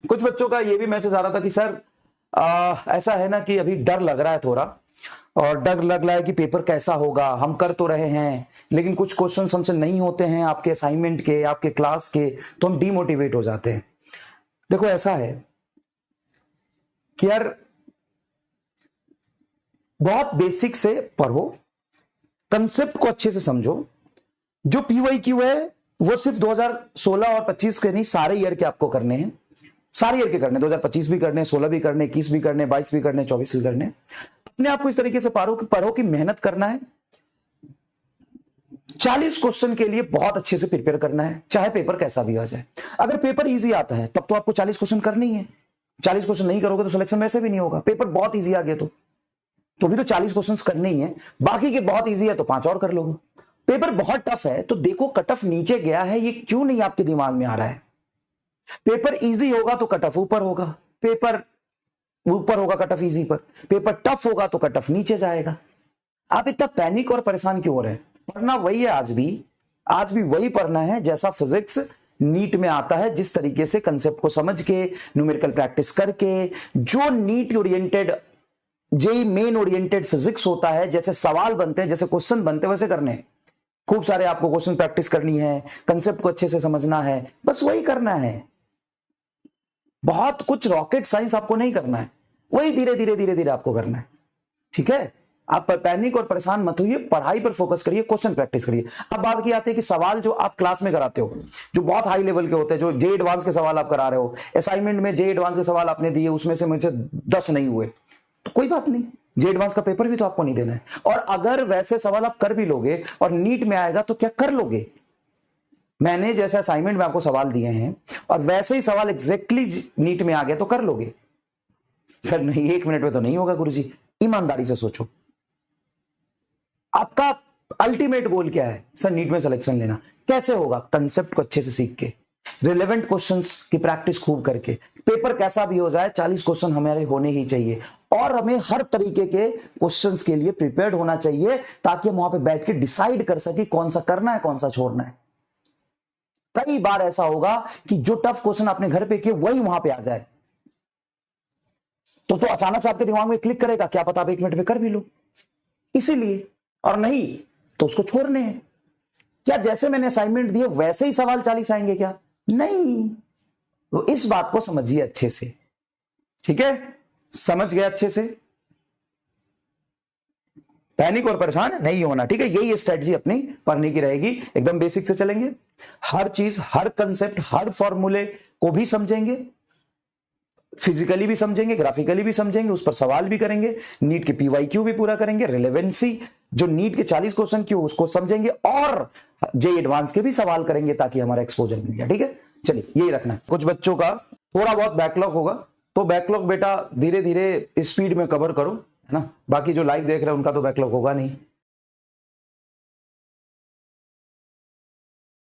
कुछ बच्चों का ये भी मैसेज आ रहा था कि सर ऐसा है ना कि अभी डर लग रहा है थोड़ा, और डर लग रहा है कि पेपर कैसा होगा, हम कर तो रहे हैं लेकिन कुछ क्वेश्चंस हमसे नहीं होते हैं आपके असाइनमेंट के, आपके क्लास के, तो हम डीमोटिवेट हो जाते हैं। देखो ऐसा है कि यार बहुत बेसिक से पढ़ो, कंसेप्ट को अच्छे से समझो। जो पीवाईक्यू है वो सिर्फ 2016 और 25 के नहीं, सारे ईयर के आपको करने हैं, सारे ईयर के करने, 2025 भी करने, 16 भी करने, 21 भी करने, 22 भी करने, 24 भी करने। अपने आप को इस तरीके से पढ़ो कि मेहनत करना है, 40 क्वेश्चन के लिए बहुत अच्छे से प्रिपेयर करना है, चाहे पेपर कैसा भी आ जाए। अगर पेपर इजी आता है तब तो आपको 40 क्वेश्चन करने ही है, 40 क्वेश्चन नहीं करोगे तो सिलेक्शन वैसे भी नहीं होगा। पेपर बहुत इजी आ गया तो भी तो 40 क्वेश्चंस करने ही है, बाकी के बहुत इजी है तो 5 और कर लोगे। पेपर बहुत टफ है तो देखो कट ऑफ नीचे गया है, ये क्यों नहीं आपके दिमाग में आ रहा है। पेपर इजी होगा तो कट ऑफ ऊपर होगा, पेपर ऊपर होगा कट ऑफ इजी पर, पेपर टफ होगा तो कट ऑफ नीचे जाएगा। आप इतना पैनिक और परेशान क्यों हो रहे हैं? पढ़ना वही है, आज भी वही पढ़ना है जैसा फिजिक्स नीट में आता है, जिस तरीके से कंसेप्ट को समझ के, न्यूमेरिकल प्रैक्टिस करके, जो NEET oriented, JEE Main oriented physics होता है, जैसे सवाल बनते हैं, जैसे क्वेश्चन बनते हैं, वैसे करने हैं। खूब सारे आपको क्वेश्चन प्रैक्टिस करनी है, कंसेप्ट को अच्छे से समझना है, बस वही करना है। बहुत कुछ रॉकेट साइंस आपको नहीं करना है, वही धीरे धीरे आपको करना है, ठीक है। आप पैनिक और परेशान मत होइए, पढ़ाई पर फोकस करिए, क्वेश्चन प्रैक्टिस करिए। अब बात की आती है कि सवाल जो आप क्लास में कराते हो, जो बहुत हाई लेवल के होते हैं, जो जे एडवांस के सवाल आप करा रहे हो, असाइनमेंट में जे एडवांस के सवाल आपने दिए, उसमें से मुझे 10 नहीं हुए, तो कोई बात नहीं, जे एडवांस का पेपर भी तो आपको नहीं देना है। और अगर वैसे सवाल आप कर भी लोगे और नीट में आएगा तो क्या कर लोगे? मैंने जैसे असाइनमेंट में आपको सवाल दिए हैं और वैसे ही सवाल एग्जैक्टली नीट में आ गया तो कर लोगे? सर नहीं, 1 मिनट में तो नहीं होगा गुरुजी। ईमानदारी से सोचो, आपका अल्टीमेट गोल क्या है? सर नीट में सिलेक्शन लेना। कैसे होगा? कंसेप्ट को अच्छे से सीख के, रिलेवेंट क्वेश्चंस की प्रैक्टिस खूब करके। पेपर कैसा भी हो जाए 40 क्वेश्चन हमारे होने ही चाहिए, और हमें हर तरीके के क्वेश्चंस के लिए प्रिपेयर्ड होना चाहिए, ताकि हम वहां पे बैठ के डिसाइड कर सके कौन सा करना है, कौन सा छोड़ना है। कई बार ऐसा होगा कि जो टफ क्वेश्चन आपने घर पे किए वही वहां पे आ जाए, तो अचानक से आपके दिमाग में क्लिक करेगा, क्या पता आप 1 मिनट में कर भी लो। इसीलिए, और नहीं तो उसको छोड़ने हैं। क्या जैसे मैंने असाइनमेंट दिए वैसे ही सवाल 40 आएंगे क्या? नहीं, तो इस बात को समझिए अच्छे से, ठीक है। समझ गए अच्छे से? पैनिक और परेशान नहीं होना, ठीक है। यही स्ट्रेटजी अपनी पढ़ने की रहेगी, एकदम बेसिक से चलेंगे, हर चीज, हर कंसेप्ट, हर फॉर्मूले को भी समझेंगे, फिजिकली भी समझेंगे, ग्राफिकली भी समझेंगे, उस पर सवाल भी करेंगे, नीट के पीवाईक्यू भी पूरा करेंगे, रिलेवेंसी जो नीट के 40 क्वेश्चन क्यों उसको समझेंगे, और जे एडवांस के भी सवाल करेंगे, ताकि हमारा एक्सपोजर मिल जाए, ठीक है। चलिए यही रखना है। कुछ बच्चों का थोड़ा बहुत बैकलॉग होगा, तो बैकलॉग बेटा धीरे धीरे स्पीड में कवर करो, है ना। बाकी जो लाइव देख रहे हैं उनका तो बैकलॉग होगा नहीं,